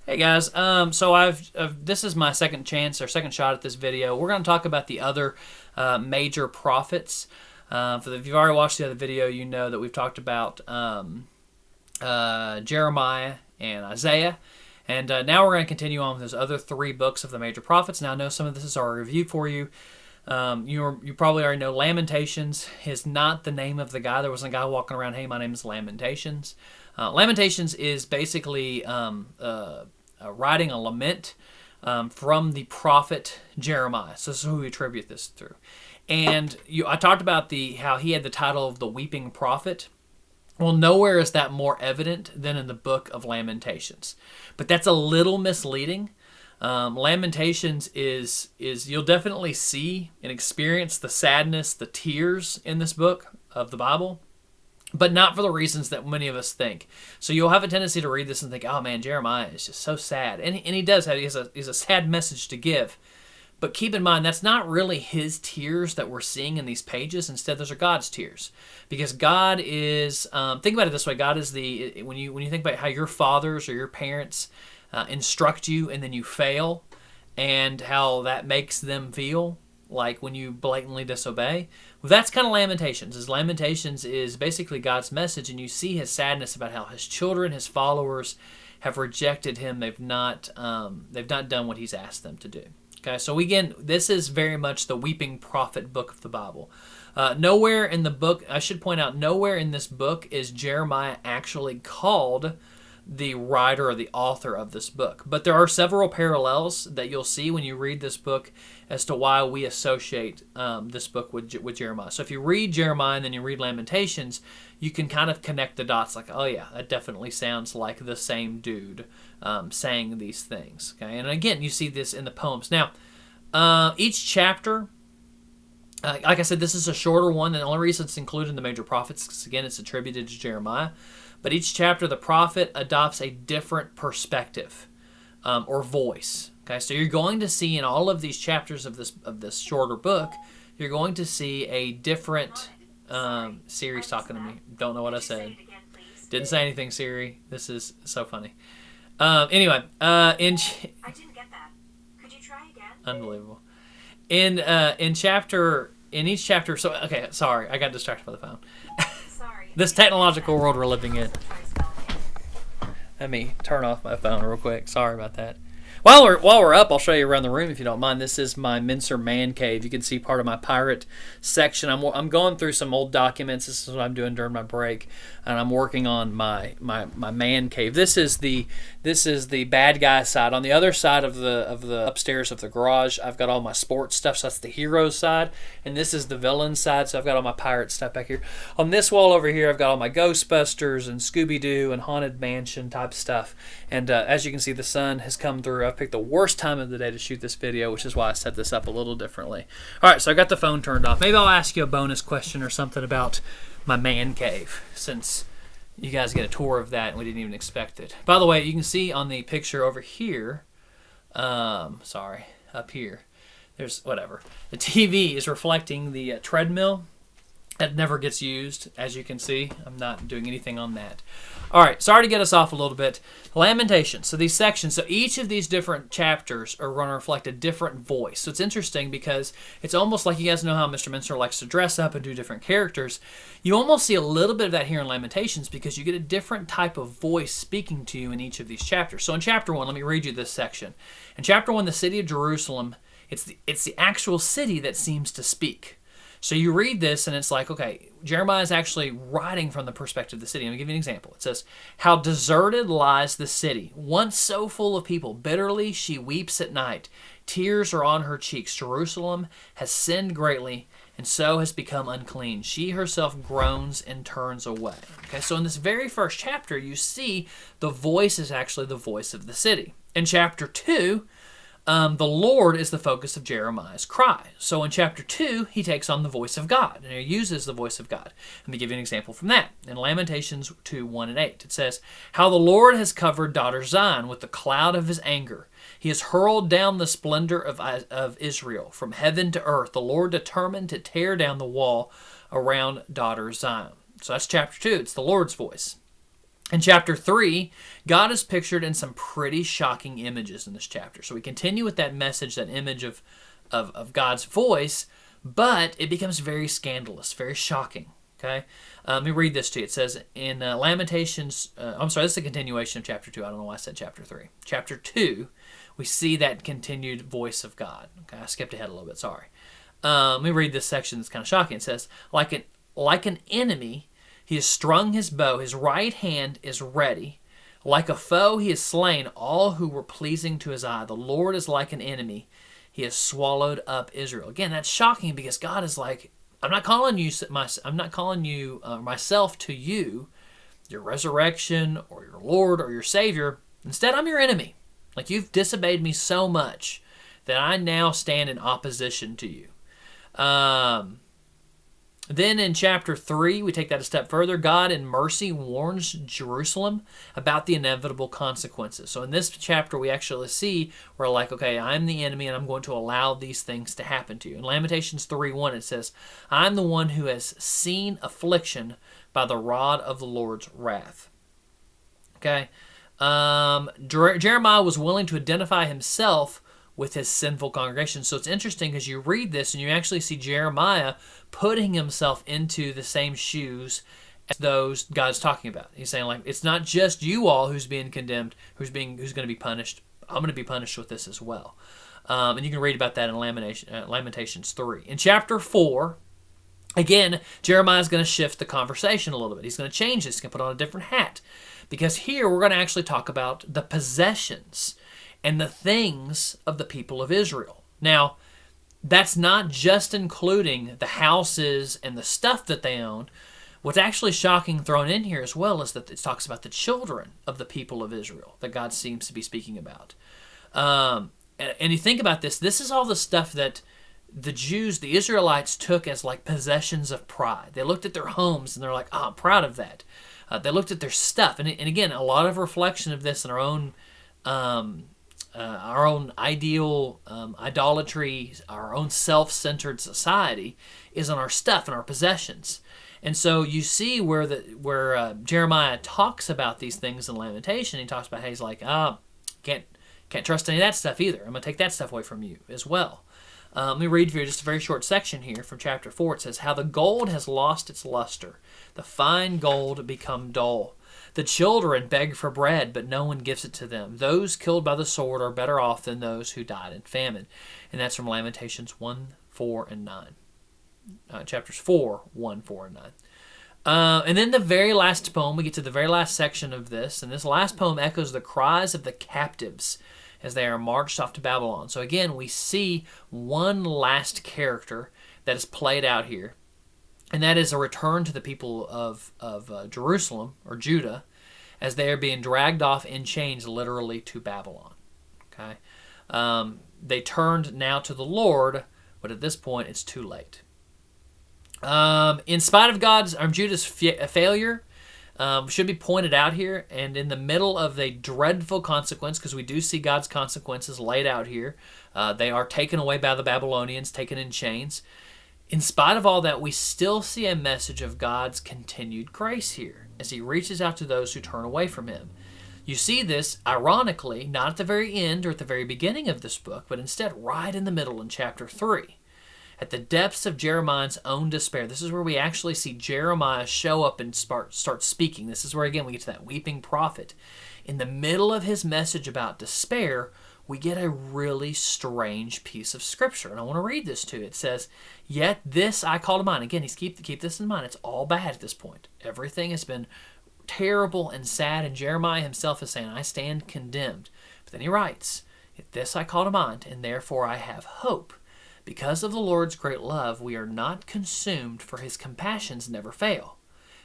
Hey guys, so this is my second chance or second shot at this video. We're going to talk about the other major prophets. If you've already watched the other video, you know that we've talked about Jeremiah and Isaiah, and now we're going to continue on with those other three books of the major prophets. Now I know some of this is our review for you. You probably already know Lamentations is not the name of the guy. There wasn't a guy walking around, hey, my name is Lamentations. Lamentations is basically writing a lament from the prophet Jeremiah. So this is who we attribute this through. And I talked about how he had the title of the weeping prophet. Well, nowhere is that more evident than in the book of Lamentations. But that's a little misleading. Lamentations is you'll definitely see and experience the sadness, the tears in this book of the Bible, but not for the reasons that many of us think. So you'll have a tendency to read this and think, oh man, Jeremiah is just so sad. And he does have, he has a sad message to give. But keep in mind, that's not really his tears that we're seeing in these pages. Instead, those are God's tears. Because God is, think about it this way, God is when you think about how your fathers or your parents instruct you and then you fail, and how that makes them feel, like when you blatantly disobey. Well, that's kind of Lamentations. Lamentations is basically God's message, and you see his sadness about how his children, his followers, have rejected him. They've not done what he's asked them to do. Okay, so again, this is very much the weeping prophet book of the Bible. Nowhere in the book, I should point out, nowhere in this book is Jeremiah actually called the writer or the author of this book. But there are several parallels that you'll see when you read this book as to why we associate this book with Jeremiah. So if you read Jeremiah and then you read Lamentations, you can kind of connect the dots like, oh yeah, that definitely sounds like the same dude saying these things. Okay, and again, you see this in the poems. Now, each chapter, like I said, this is a shorter one. The only reason it's included in the major prophets is, again, it's attributed to Jeremiah. But each chapter, the prophet adopts a different perspective or voice. Okay, so you're going to see in all of these chapters of this shorter book, you're going to see a different. Siri's talking to me. Don't know what I said. Didn't say anything, Siri. This is so funny. Anyway, I didn't get that. Could you try again? Unbelievable. In each chapter. So okay, sorry, I got distracted by the phone. This technological world we're living in. Let me turn off my phone real quick. Sorry about that. While we're up, I'll show you around the room if you don't mind. This is my Mincer man cave. You can see part of my pirate section. I'm going through some old documents. This is what I'm doing during my break, and I'm working on my man cave. This is the bad guy side. On the other side of the upstairs of the garage, I've got all my sports stuff. So that's the hero side, and this is the villain side. So I've got all my pirate stuff back here. On this wall over here, I've got all my Ghostbusters and Scooby Doo and Haunted Mansion type stuff. And as you can see, the sun has come through. I've picked the worst time of the day to shoot this video, which is why I set this up a little differently. All right, so I got the phone turned off. Maybe I'll ask you a bonus question or something about my man cave, since you guys get a tour of that and we didn't even expect it. By the way, you can see on the picture over here, up here, there's whatever. The TV is reflecting the treadmill. That never gets used, as you can see. I'm not doing anything on that. All right, sorry to get us off a little bit. Lamentations. So these sections, so each of these different chapters are going to reflect a different voice. So it's interesting because it's almost like, you guys know how Mr. Mincer likes to dress up and do different characters. You almost see a little bit of that here in Lamentations because you get a different type of voice speaking to you in each of these chapters. So in chapter 1, let me read you this section. In chapter 1, the city of Jerusalem, it's the actual city that seems to speak. So you read this and it's like, okay, Jeremiah is actually writing from the perspective of the city. Let me give you an example. It says, how deserted lies the city, once so full of people. Bitterly she weeps at night. Tears are on her cheeks. Jerusalem has sinned greatly and so has become unclean. She herself groans and turns away. Okay, so in this very first chapter, you see the voice is actually the voice of the city. In chapter 2, the Lord is the focus of Jeremiah's cry. So in chapter 2, he takes on the voice of God, and he uses the voice of God. Let me give you an example from that. In Lamentations 2, 1 and 8, it says, how the Lord has covered daughter Zion with the cloud of his anger. He has hurled down the splendor of Israel. From heaven to earth, the Lord determined to tear down the wall around daughter Zion. So that's chapter 2. It's the Lord's voice. In chapter 3, God is pictured in some pretty shocking images in this chapter. So we continue with that message, that image of God's voice, but it becomes very scandalous, very shocking. Okay, let me read this to you. It says in Lamentations, this is a continuation of chapter 2. I don't know why I said chapter 3. Chapter 2, we see that continued voice of God. Okay, I skipped ahead a little bit, sorry. Let me read this section that's kind of shocking. It says, like an enemy, he has strung his bow, his right hand is ready. Like a foe, he has slain all who were pleasing to his eye. The Lord is like an enemy. He has swallowed up Israel. Again, that's shocking because God is like, I'm not calling you myself to you, your resurrection or your Lord or your Savior. Instead, I'm your enemy. Like, you've disobeyed me so much that I now stand in opposition to you. Then in chapter 3, we take that a step further. God in mercy warns Jerusalem about the inevitable consequences. So in this chapter, we actually see we're like, okay, I'm the enemy and I'm going to allow these things to happen to you. In Lamentations 3:1, it says, I'm the one who has seen affliction by the rod of the Lord's wrath. Okay. Jeremiah was willing to identify himself with his sinful congregation. So it's interesting because you read this and you actually see Jeremiah putting himself into the same shoes as those God's talking about. He's saying, like, it's not just you all who's being condemned, who's going to be punished. I'm going to be punished with this as well. And you can read about that in Lamentations 3. In chapter 4, again, Jeremiah is going to shift the conversation a little bit. He's going to change this. He's going to put on a different hat. Because here we're going to actually talk about the possessions and the things of the people of Israel. Now, that's not just including the houses and the stuff that they own. What's actually shocking thrown in here as well is that it talks about the children of the people of Israel that God seems to be speaking about. And you think about this, this is all the stuff that the Jews, the Israelites, took as like possessions of pride. They looked at their homes and they're like, I'm proud of that. They looked at their stuff. And again, a lot of reflection of this in our own ideal idolatry, our own self-centered society is on our stuff and our possessions. And so you see where Jeremiah talks about these things in Lamentation. He talks about how he's like, can't trust any of that stuff either. I'm going to take that stuff away from you as well. Let me read for you just a very short section here from chapter 4. It says, how the gold has lost its luster, the fine gold become dull. The children beg for bread, but no one gives it to them. Those killed by the sword are better off than those who died in famine. And that's from Lamentations 1, 4, and 9. Chapters 4, 1, 4, and 9. And then the very last poem, we get to the very last section of this, and this last poem echoes the cries of the captives as they are marched off to Babylon. So again, we see one last character that is played out here, and that is a return to the people of Jerusalem, or Judah, as they are being dragged off in chains literally to Babylon. Okay, they turned now to the Lord, but at this point it's too late. In spite of Judah's failure, should be pointed out here, and in the middle of a dreadful consequence, because we do see God's consequences laid out here. They are taken away by the Babylonians, taken in chains. In spite of all that, we still see a message of God's continued grace here as he reaches out to those who turn away from him. You see this, ironically, not at the very end or at the very beginning of this book, but instead right in the middle in chapter 3. At the depths of Jeremiah's own despair. This is where we actually see Jeremiah show up and start speaking. This is where, again, we get to that weeping prophet. In the middle of his message about despair, we get a really strange piece of scripture. And I want to read this to you. It says, yet this I call to mind. Again, keep this in mind. It's all bad at this point. Everything has been terrible and sad, and Jeremiah himself is saying, I stand condemned. But then he writes, yet this I call to mind, and therefore I have hope. Because of the Lord's great love, we are not consumed, for his compassions never fail.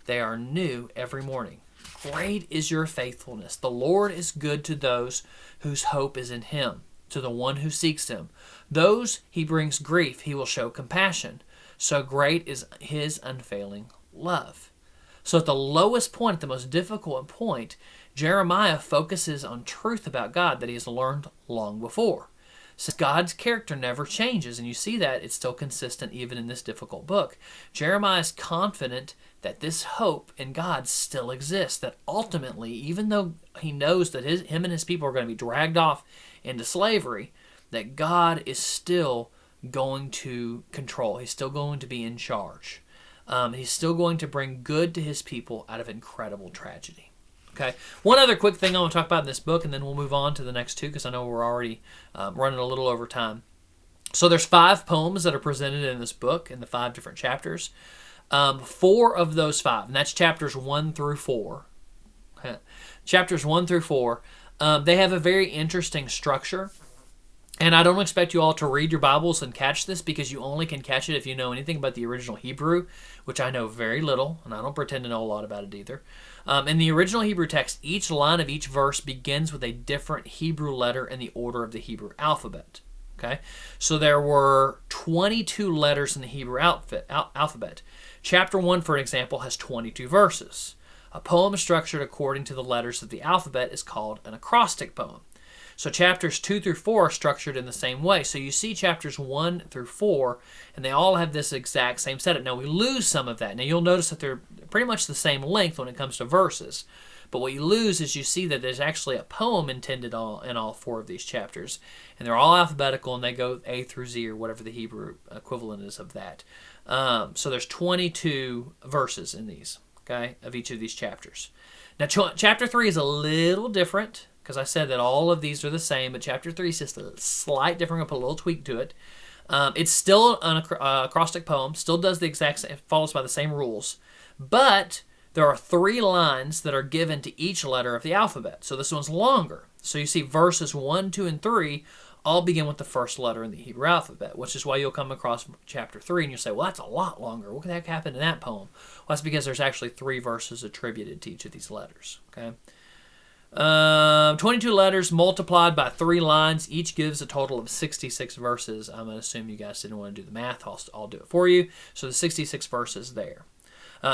They are new every morning. Great is your faithfulness. The Lord is good to those whose hope is in him, to the one who seeks him. Those he brings grief, he will show compassion. So great is his unfailing love. So at the lowest point, at the most difficult point, Jeremiah focuses on truth about God that he has learned long before. So God's character never changes, and you see that it's still consistent even in this difficult book. Jeremiah is confident that this hope in God still exists, that ultimately, even though he knows that him and his people are going to be dragged off into slavery, that God is still going to control. He's still going to be in charge. He's still going to bring good to his people out of incredible tragedy. Okay. One other quick thing I want to talk about in this book, and then we'll move on to the next two because I know we're already running a little over time. So there's 5 poems that are presented in this book in the 5 different chapters. 4 of those 5, and that's chapters 1 through 4. Okay. Chapters 1 through 4, they have a very interesting structure. And I don't expect you all to read your Bibles and catch this because you only can catch it if you know anything about the original Hebrew, which I know very little, and I don't pretend to know a lot about it either. In the original Hebrew text, each line of each verse begins with a different Hebrew letter in the order of the Hebrew alphabet. Okay, so there were 22 letters in the Hebrew alphabet. Chapter 1, for example, has 22 verses. A poem structured according to the letters of the alphabet is called an acrostic poem. So chapters 2 through 4 are structured in the same way. So you see chapters 1 through 4, and they all have this exact same setup. Now we lose some of that. Now you'll notice that they're pretty much the same length when it comes to verses. But what you lose is you see that there's actually a poem intended in all 4 of these chapters. And they're all alphabetical, and they go A through Z or whatever the Hebrew equivalent is of that. So there's 22 verses in these, okay, of each of these chapters. Now chapter 3 is a little different, because I said that all of these are the same, but chapter 3 is just a slight different. I'm going to put a little tweak to it. It's still an acrostic poem, still does the exact same, follows by the same rules, but there are 3 lines that are given to each letter of the alphabet. So this one's longer. So you see verses 1, 2, and 3 all begin with the first letter in the Hebrew alphabet, which is why you'll come across chapter 3 and you'll say, well, that's a lot longer. What the heck happened in that poem? Well, that's because there's actually 3 verses attributed to each of these letters. Okay. 22 letters multiplied by 3 lines. Each gives a total of 66 verses. I'm going to assume you guys didn't want to do the math. I'll do it for you. So the 66 verses there.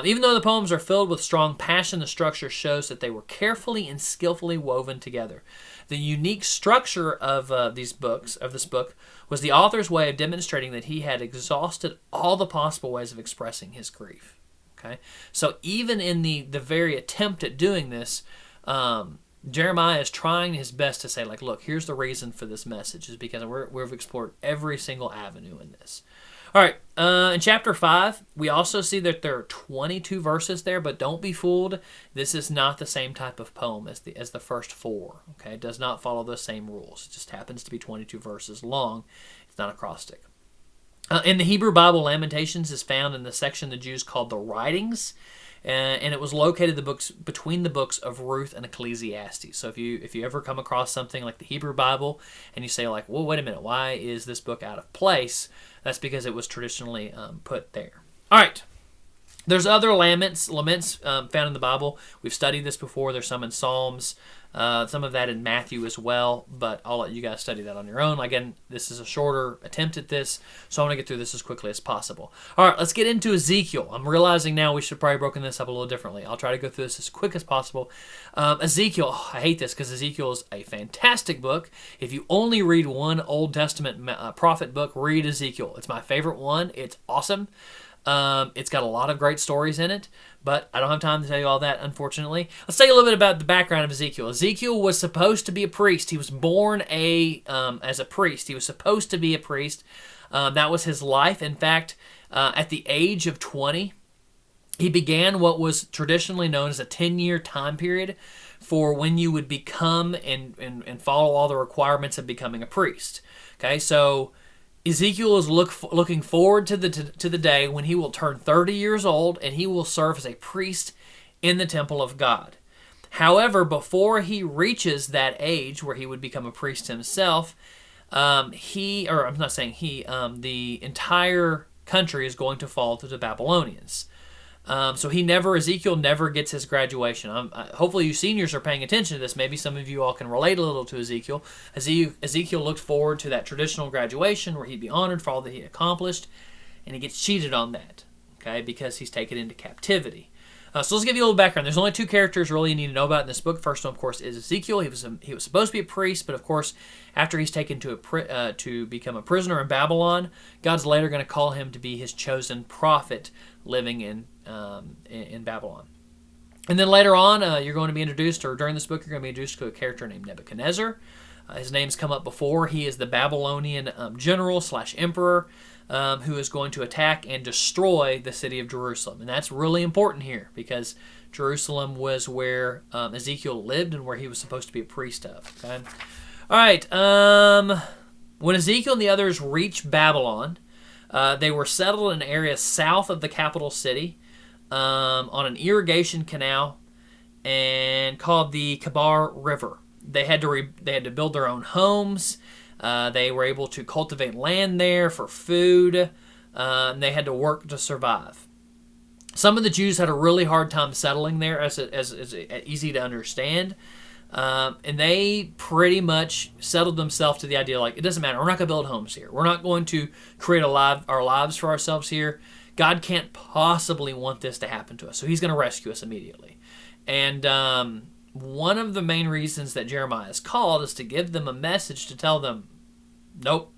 Even though the poems are filled with strong passion, the structure shows that they were carefully and skillfully woven together. The unique structure of this book was the author's way of demonstrating that he had exhausted all the possible ways of expressing his grief. Okay, so even in the very attempt at doing this, Jeremiah is trying his best to say, like, look, here's the reason for this message, is because we've explored every single avenue in this. All right, in chapter 5, we also see that there are 22 verses there, but don't be fooled. This is not the same type of poem as the first 4. Okay, it does not follow the same rules. It just happens to be 22 verses long. It's not acrostic. In the Hebrew Bible, Lamentations is found in the section the Jews called the Writings, and it was located between the books of Ruth and Ecclesiastes. So if you ever come across something like the Hebrew Bible and you say, like, well, wait a minute, why is this book out of place? That's because it was traditionally put there. All right. There's other laments found in the Bible. We've studied this before. There's some in Psalms, some of that in Matthew as well, but I'll let you guys study that on your own. Again, this is a shorter attempt at this, so I want to get through this as quickly as possible. All right, let's get into Ezekiel. I'm realizing now we should probably broken this up a little differently. I'll try to go through this as quick as possible. Ezekiel, I hate this because Ezekiel is a fantastic book. If you only read one Old Testament prophet book, read Ezekiel. It's my favorite one. It's awesome. It's got a lot of great stories in it, but I don't have time to tell you all that, unfortunately. Let's tell you a little bit about the background of Ezekiel. Ezekiel was supposed to be a priest. He was born as a priest. He was supposed to be a priest. That was his life. In fact, at the age of 20, he began what was traditionally known as a 10-year time period for when you would become and follow all the requirements of becoming a priest. Okay, so Ezekiel is looking forward to the day when he will turn 30 years old and he will serve as a priest in the temple of God. However, before he reaches that age where he would become a priest himself, the entire country is going to fall to the Babylonians. So Ezekiel never gets his graduation. Hopefully you seniors are paying attention to this. Maybe some of you all can relate a little to Ezekiel. Ezekiel looked forward to that traditional graduation where he'd be honored for all that he accomplished, and he gets cheated on that, okay, because he's taken into captivity. So let's give you a little background. There's only two characters really you need to know about in this book. First one, of course, is Ezekiel. He was supposed to be a priest, but of course, after he's taken to become a prisoner in Babylon, God's later going to call him to be his chosen prophet living in Babylon. And then later on, you're going to be introduced, or during this book, you're going to be introduced to a character named Nebuchadnezzar. His name's come up before. He is the Babylonian general / emperor who is going to attack and destroy the city of Jerusalem. And that's really important here because Jerusalem was where Ezekiel lived and where he was supposed to be a priest of. Okay? All right. When Ezekiel and the others reached Babylon, they were settled in an area south of the capital city on an irrigation canal and called the Kabar River. They had to build their own homes. They were able to cultivate land there for food. And they had to work to survive. Some of the Jews had a really hard time settling there, as easy to understand. And they pretty much settled themselves to the idea, like, it doesn't matter. We're not going to build homes here. We're not going to create our lives for ourselves here. God can't possibly want this to happen to us. So he's going to rescue us immediately. And one of the main reasons that Jeremiah is called is to give them a message to tell them, nope,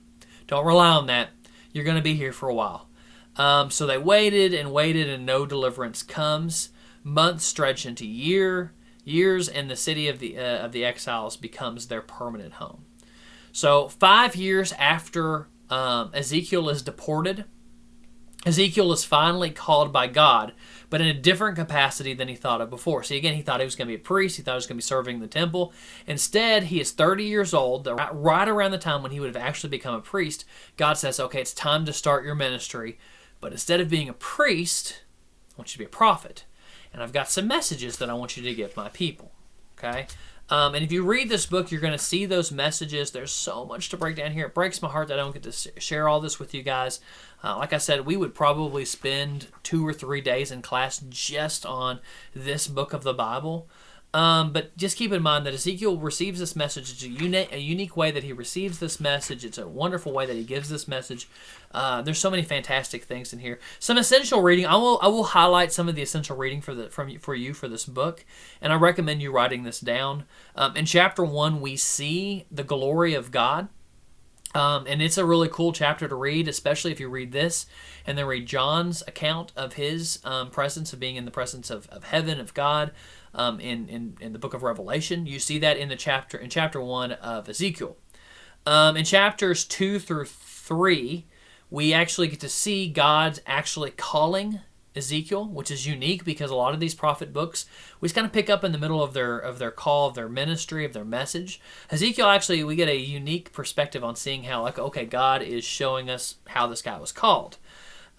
don't rely on that. You're going to be here for a while. So they waited, and no deliverance comes. Months stretch into years, and the city of the exiles becomes their permanent home. So 5 years after Ezekiel is deported, Ezekiel is finally called by God, but in a different capacity than he thought of before. See, again, he thought he was going to be a priest. He thought he was going to be serving the temple. Instead, he is 30 years old, right around the time when he would have actually become a priest. God says, okay, it's time to start your ministry, but instead of being a priest, I want you to be a prophet. And I've got some messages that I want you to give my people, okay? And if you read this book, you're going to see those messages. There's so much to break down here. It breaks my heart that I don't get to share all this with you guys. Like I said, we would probably spend 2 or 3 days in class just on this book of the Bible. But just keep in mind that Ezekiel receives this message. It's a unique way that he receives this message. It's a wonderful way that he gives this message. There's so many fantastic things in here. Some essential reading. I will highlight some of the essential reading for you for this book, and I recommend you writing this down. In chapter 1, we see the glory of God. And it's a really cool chapter to read, especially if you read this and then read John's account of his presence, of being in the presence of heaven, of God, in the book of Revelation. You see that in chapter 1 of Ezekiel. In chapters 2 through 3, we actually get to see God actually calling Ezekiel, which is unique because a lot of these prophet books, we just kind of pick up in the middle of their call, of their ministry, of their message. Ezekiel, actually, we get a unique perspective on seeing how, like, okay, God is showing us how this guy was called.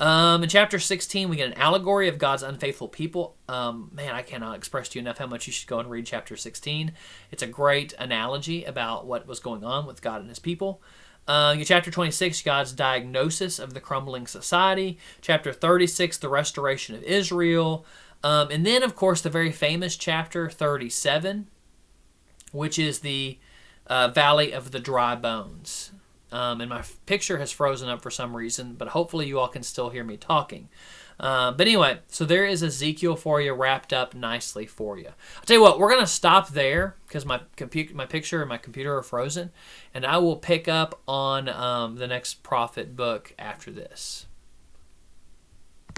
In chapter 16, we get an allegory of God's unfaithful people. Man, I cannot express to you enough how much you should go and read chapter 16. It's a great analogy about what was going on with God and his people. In chapter 26, God's diagnosis of the crumbling society. Chapter 36, the restoration of Israel. And then, of course, the very famous chapter 37, which is the Valley of the Dry Bones. And my picture has frozen up for some reason, but hopefully you all can still hear me talking. But anyway, so there is Ezekiel for you, wrapped up nicely for you. I'll tell you what, we're going to stop there because my picture and my computer are frozen, and I will pick up on the next prophet book after this.